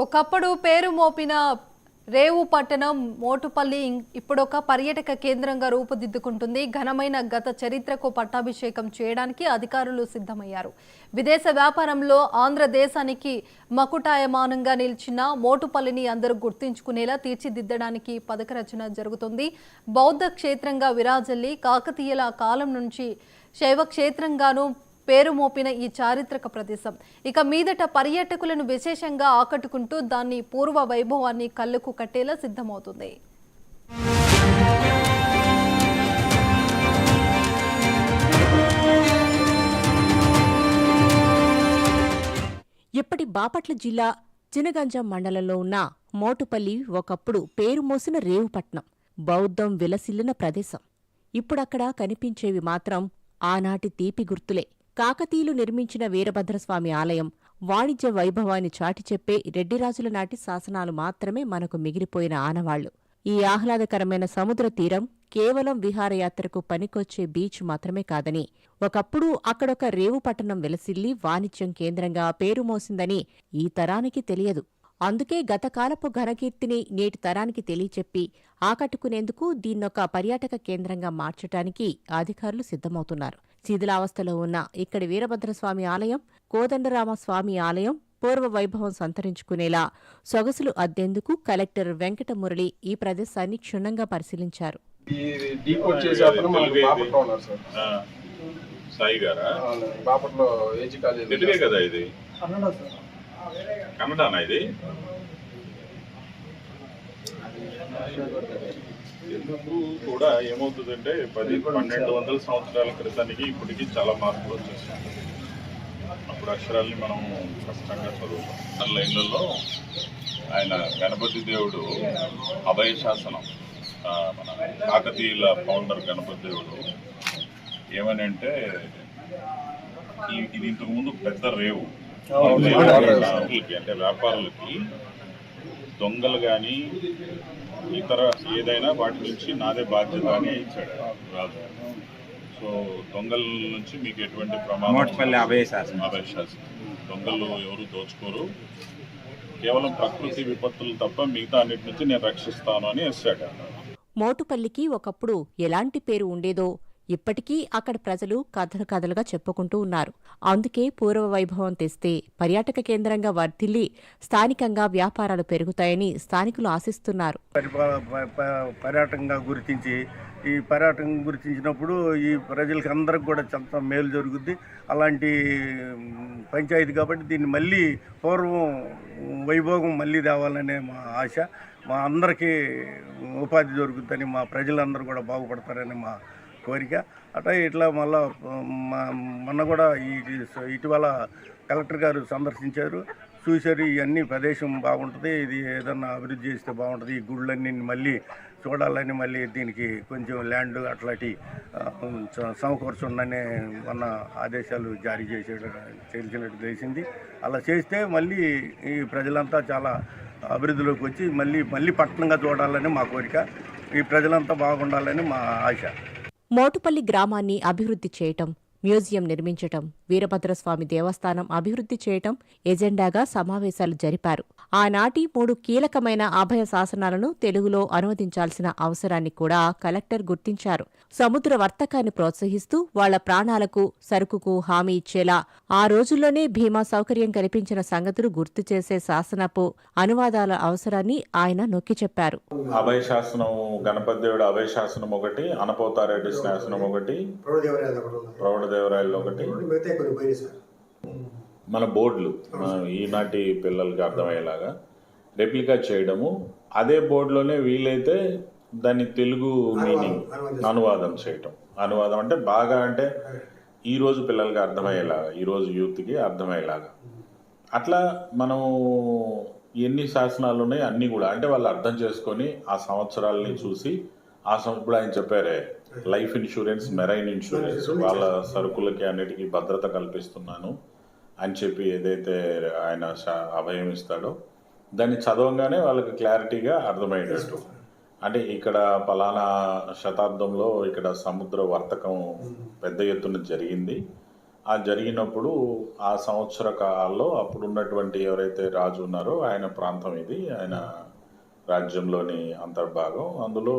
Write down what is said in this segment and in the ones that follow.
ఒకప్పుడు పేరు మోపిన రేవు పట్టణం మోటుపల్లి ఇప్పుడొక పర్యాటక కేంద్రంగా రూపుదిద్దుకుంటుంది. ఘనమైన గత చరిత్రకు పట్టాభిషేకం చేయడానికి అధికారులు సిద్ధమయ్యారు. విదేశ వ్యాపారంలో ఆంధ్రదేశానికి మకుటాయమానంగా నిలిచిన మోటుపల్లిని అందరూ గుర్తించుకునేలా తీర్చిదిద్దడానికి పథక రచన జరుగుతుంది. బౌద్ధ క్షేత్రంగా విరాజల్లి కాకతీయుల కాలం నుంచి శైవ క్షేత్రంగాను పేరు మోపిన ఈ చారిత్రక ప్రదేశం ఇక మీదట పర్యాటకులను విశేషంగా ఆకట్టుకుంటూ దాని పూర్వ వైభవాన్ని కళ్ళకు కట్టేలా సిద్ధమవుతుంది. ఇప్పటి బాపట్ల జిల్లా చినగంజం మండలంలో ఉన్న మోటుపల్లి ఒకప్పుడు పేరు మోసిన రేవుపట్నం, బౌద్ధం విలసిల్లిన ప్రదేశం. ఇప్పుడక్కడ కనిపించేవి మాత్రం ఆనాటి తీపి గుర్తులే. కాకతీయులు నిర్మించిన వీరభద్రస్వామి ఆలయం, వాణిజ్య వైభవాన్ని చాటి చెప్పే రెడ్డిరాజుల నాటి శాసనాలు మాత్రమే మనకు మిగిలిపోయిన ఆనవాళ్లు. ఈ ఆహ్లాదకరమైన సముద్ర తీరం కేవలం విహారయాత్రకు పనికొచ్చే బీచ్ మాత్రమే కాదని, ఒకప్పుడు అక్కడొక రేవు పట్టణం వెలసిల్లి వాణిజ్యం కేంద్రంగా పేరు మోసిందని ఈ తరానికి తెలియదు. అందుకే గతకాలపు ఘనకీర్తిని నేటి తరానికి తెలియచెప్పి ఆకట్టుకునేందుకు దీన్నొక పర్యాటక కేంద్రంగా మార్చటానికి అధికారులు సిద్ధమవుతున్నారు. శిథిలావస్థలో ఉన్న ఇక్కడి వీరభద్రస్వామి ఆలయం, కోదండరామస్వామి ఆలయం పూర్వ వైభవం సంతరించుకునేలా సొగసులు అద్దెందుకు కలెక్టర్ వెంకటమురళి ఈ ప్రదేశాన్ని క్షుణ్ణంగా పరిశీలించారు. ఎందుకు కూడా ఏమవుతుందంటే 1200 సంవత్సరాల క్రితానికి ఇప్పటికి చాలా మార్పులు వచ్చేసాయి. అప్పుడు అక్షరాల్ని మనం కష్టంగా చదువుతాం. ఆ లైన్లలో ఆయన గణపతి దేవుడు అభయ శాసనం, మన కాకతీయుల ఫౌండర్ గణపతి దేవుడు ఏమని అంటే, ఇది ఇంతకుముందు పెద్ద రేవు, అంటే వ్యాపారులకి దొంగలు కానీ ఇతర ఏదైనా వాటి నుంచి నాదే బాధ్యత అని ఇచ్చాడు రాజు. సో దొంగల నుంచి మీకు ఎటువంటి ప్రమాదం, అభయశాసనం, దొంగలు ఎవరు దోచుకోరు, కేవలం ప్రకృతి విపత్తులు తప్ప మిగతా అన్నిటి నుంచి నేను రక్షిస్తాను అని ఇచ్చాడు. మోటుపల్లికి ఒకప్పుడు ఎలాంటి పేరు ఉండేదో ఇప్పటికీ అక్కడ ప్రజలు కథలుగా చెప్పుకుంటూ ఉన్నారు. అందుకే పూర్వ వైభవం తెస్తే పర్యాటక కేంద్రంగా వర్ధిల్లి స్థానికంగా వ్యాపారాలు పెరుగుతాయని స్థానికులు ఆశిస్తున్నారు. పర్యాటకంగా గుర్తించి ఈ పర్యాటకం గుర్తించినప్పుడు ఈ ప్రజలకి అందరికి కూడా చాలా మేలు జరుగుద్ది. అలాంటి పంచాయతీ కాబట్టి దీన్ని మళ్ళీ పూర్వం వైభోగం మళ్ళీ తేవాలనే మా ఆశ. మా అందరికీ ఉపాధి దొరుకుతుందని, మా ప్రజలందరూ కూడా బాగుపడతారని మా కోరిక. అట్లా ఇట్లా మళ్ళా మొన్న కూడా ఇటీవల కలెక్టర్ గారు సందర్శించారు, చూశారు. ఇవన్నీ ప్రదేశం బాగుంటుంది, ఇది ఏదన్నా అభివృద్ధి చేస్తే బాగుంటుంది, ఈ గుళ్ళన్నీ మళ్ళీ చూడాలని, మళ్ళీ దీనికి కొంచెం ల్యాండ్ అట్లాంటి సమకూర్చుండని మొన్న ఆదేశాలు జారీ చేసినట్టు తెలిసింది. అలా చేస్తే మళ్ళీ ఈ ప్రజలంతా చాలా అభివృద్ధిలోకి వచ్చి మళ్ళీ పట్టణంగా చూడాలని మా కోరిక. ఈ ప్రజలంతా బాగుండాలని మా ఆశ. మోటుపల్లి గ్రామాన్ని అభివృద్ధి చేయటం, మ్యూజియం నిర్మించటం, వీరభద్రస్వామి దేవస్థానం అభివృద్ధి చేయటం ఎజెండాగా సమావేశాలు జరిపారు. ఆనాటి 3 కీలకమైన అభయ శాసనాలను తెలుగులో అనువదించాల్సిన అవసరాన్ని కూడా కలెక్టర్ గుర్తించారు. సముద్ర వర్తకాన్ని ప్రోత్సహిస్తూ వాళ్ల ప్రాణాలకు, సరుకుకు హామీ ఇచ్చేలా ఆ రోజుల్లోనే భీమా సౌకర్యం కల్పించిన సంగతులు గుర్తు చేసే శాసనపు అనువాదాల అవసరాన్ని ఆయన నొక్కి చెప్పారు. అభయ శాసనం, గణపతి దేవుడు అభయ శాసనం ఒకటి, అనపోతారెడ్డి శాసనం ఒకటి, ప్రౌఢదేవరాయలు ఒకటి, మన బోర్డులు ఈనాటి పిల్లలకి అర్థమయ్యేలాగా రెప్లికా చేయడము, అదే బోర్డులోనే వీలైతే దాన్ని తెలుగు మీనింగ్ అనువాదం చేయటం. అనువాదం అంటే బాగా అంటే ఈరోజు పిల్లలకి అర్థమయ్యేలాగా, ఈరోజు యూత్కి అర్థమయ్యేలాగా. అట్లా మనము ఎన్ని శాసనాలు ఉన్నాయి అన్నీ కూడా అంటే వాళ్ళు అర్థం చేసుకొని ఆ సంవత్సరాలని చూసి ఇప్పుడు ఆయన చెప్పారే లైఫ్ ఇన్సూరెన్స్, మెరైన్ ఇన్సూరెన్స్, వాళ్ళ సరుకులకి అన్నిటికీ భద్రత కల్పిస్తున్నాను అని చెప్పి ఏదైతే ఆయన అభయం ఇస్తాడో దాన్ని చదవగానే వాళ్ళకి క్లారిటీగా అర్థమయ్యేటట్టు. అంటే ఇక్కడ పలానా శతాబ్దంలో ఇక్కడ సముద్ర వర్తకం పెద్ద ఎత్తున జరిగింది, ఆ జరిగినప్పుడు ఆ సంవత్సర కాలంలో అప్పుడున్నటువంటి ఎవరైతే రాజు ఉన్నారో ఆయన ప్రాంతం ఇది, ఆయన రాజ్యంలోని అంతర్భాగం. అందులో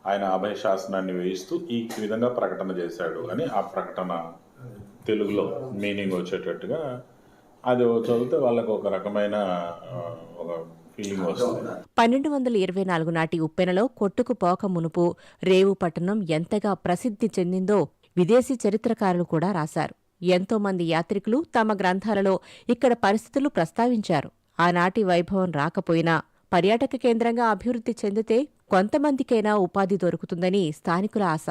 ఆయన అభయ శాసనాన్ని వేయిస్తూ ఈ విధంగా ప్రకటన చేశాడు అని ఆ ప్రకటన తెలుగులో మీనింగ్ వచ్చేటట్టుగా అది చదివితే వాళ్ళకు ఒక రకమైన ఒక ఫీలింగ్ వస్తుంది. 1224 నాటి ఉప్పెనలో కొట్టుకుపోక మునుపు రేవు పట్టణం ఎంతగా ప్రసిద్ధి చెందిందో విదేశీ చరిత్రకారులు కూడా రాశారు. ఎంతో మంది యాత్రికులు తమ గ్రంథాలలో ఇక్కడ పరిస్థితులు ప్రస్తావించారు. ఆనాటి వైభవం రాకపోయినా పర్యాటక కేంద్రంగా అభివృద్ధి చెందితే కొంతమందికైనా ఉపాధి దొరుకుతుందని స్థానికుల ఆశ.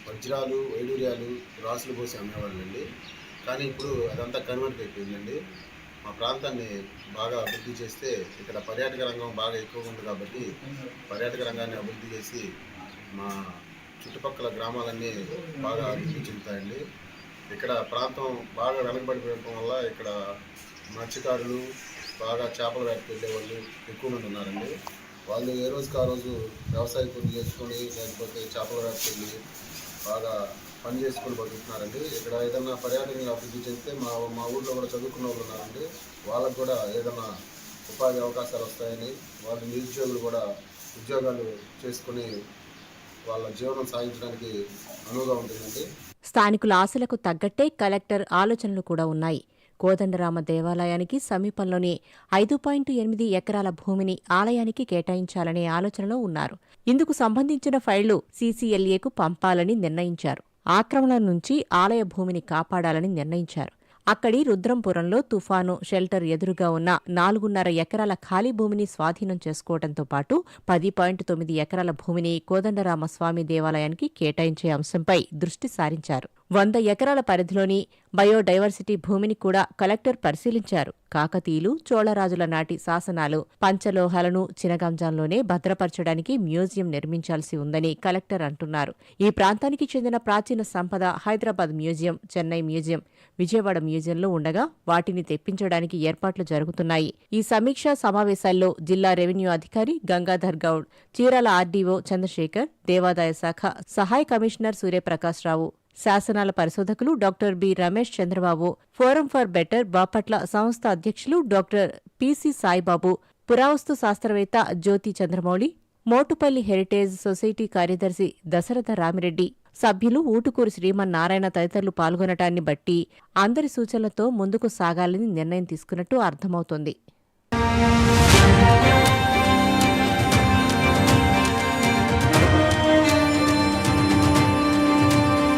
వజ్రాలు, వైడూర్యాలు, రాసులు పోసి అమ్మేవాళ్ళండి. కానీ ఇప్పుడు అదంతా కన్వర్ట్ అయిపోయిందండి. మా ప్రాంతాన్ని బాగా అభివృద్ధి చేస్తే ఇక్కడ పర్యాటక రంగం బాగా ఎక్కువగా ఉంది కాబట్టి పర్యాటక రంగాన్ని అభివృద్ధి చేసి మా చుట్టుపక్కల గ్రామాలన్నీ బాగా అభివృద్ధి చెందుతాయండి. ఇక్కడ ప్రాంతం బాగా వెనకబడిపోవడం వల్ల ఇక్కడ మత్స్యకారులు, బాగా చేపల వేటకు వెళ్ళే వాళ్ళు ఎక్కువ మంది ఉన్నారండి. వాళ్ళు ఏ రోజుకి ఆ రోజు వ్యవసాయ పనులు చేసుకొని లేకపోతే చేపల వేటకు వెళ్ళి బాగా పని చేసుకొని బతుకుతున్నారండి. ఇక్కడ ఏదైనా పర్యాటకంగా అభివృద్ధి చెందితే మా ఊళ్ళో కూడా చదువుకున్న వాళ్ళు ఉన్నారండి. వాళ్ళకు కూడా ఏదైనా ఉపాధి అవకాశాలు వస్తాయని వాళ్ళు నిరుద్యోగులు కూడా ఉద్యోగాలు చేసుకుని వాళ్ళ జీవనం సాగించడానికి అనువుగా ఉంటుందండి. స్థానికుల ఆశలకు తగ్గట్టే కలెక్టర్ ఆలోచనలు కూడా ఉన్నాయి. కోదండరామ దేవాలయానికి సమీపంలోనే 5.8 ఎకరాల భూమిని ఆలయానికి కేటాయించాలనే ఆలోచనలో ఉన్నారు. ఇందుకు సంబంధించిన ఫైళ్లు సీసీఎల్ఏకు పంపాలని నిర్ణయించారు. ఆక్రమణ నుంచి ఆలయ భూమిని కాపాడాలని నిర్ణయించారు. అక్కడి రుద్రంపురంలో తుఫాను షెల్టర్ ఎదురుగా ఉన్న 4.5 ఎకరాల ఖాళీ భూమిని స్వాధీనం చేసుకోవడంతో పాటు 10.9 ఎకరాల భూమిని కోదండరామస్వామి దేవాలయానికి కేటాయించే అంశంపై దృష్టి సారించారు. 100 ఎకరాల పరిధిలోని బయోడైవర్సిటీ భూమిని కూడా కలెక్టర్ పరిశీలించారు. కాకతీయులు, చోళరాజుల నాటి శాసనాలు, పంచలోహాలను చినగంజాంలోనే భద్రపరచడానికి మ్యూజియం నిర్మించాల్సి ఉందని కలెక్టర్ అంటున్నారు. ఈ ప్రాంతానికి చెందిన ప్రాచీన సంపద హైదరాబాద్ మ్యూజియం, చెన్నై మ్యూజియం, విజయవాడ మ్యూజియంలో ఉండగా వాటిని తెప్పించడానికి ఏర్పాట్లు జరుగుతున్నాయి. ఈ సమీక్షా సమావేశాల్లో జిల్లా రెవెన్యూ అధికారి గంగాధర్ గౌడ్, చీరాల ఆర్డీఓ చంద్రశేఖర్, దేవాదాయ శాఖ సహాయ కమిషనర్ సూర్యప్రకాశ్ రావు, శాసనాల పరిశోధకులు doctor B Ramesh Chandrababu, forum for better Bapatla సంస్థ అధ్యక్షులు డాక్టర్ పిసి సాయిబాబు, పురావస్తు శాస్త్రవేత్త జ్యోతి చంద్రమౌళి, మోటుపల్లి హెరిటేజ్ సొసైటీ కార్యదర్శి దశరథ రామిరెడ్డి, సభ్యులు ఊటుకూరు శ్రీమన్నారాయణ తదితరులు పాల్గొనటాన్ని బట్టి అందరి సూచనలతో ముందుకు సాగాలని నిర్ణయం తీసుకున్నట్టు అర్థమవుతోంది.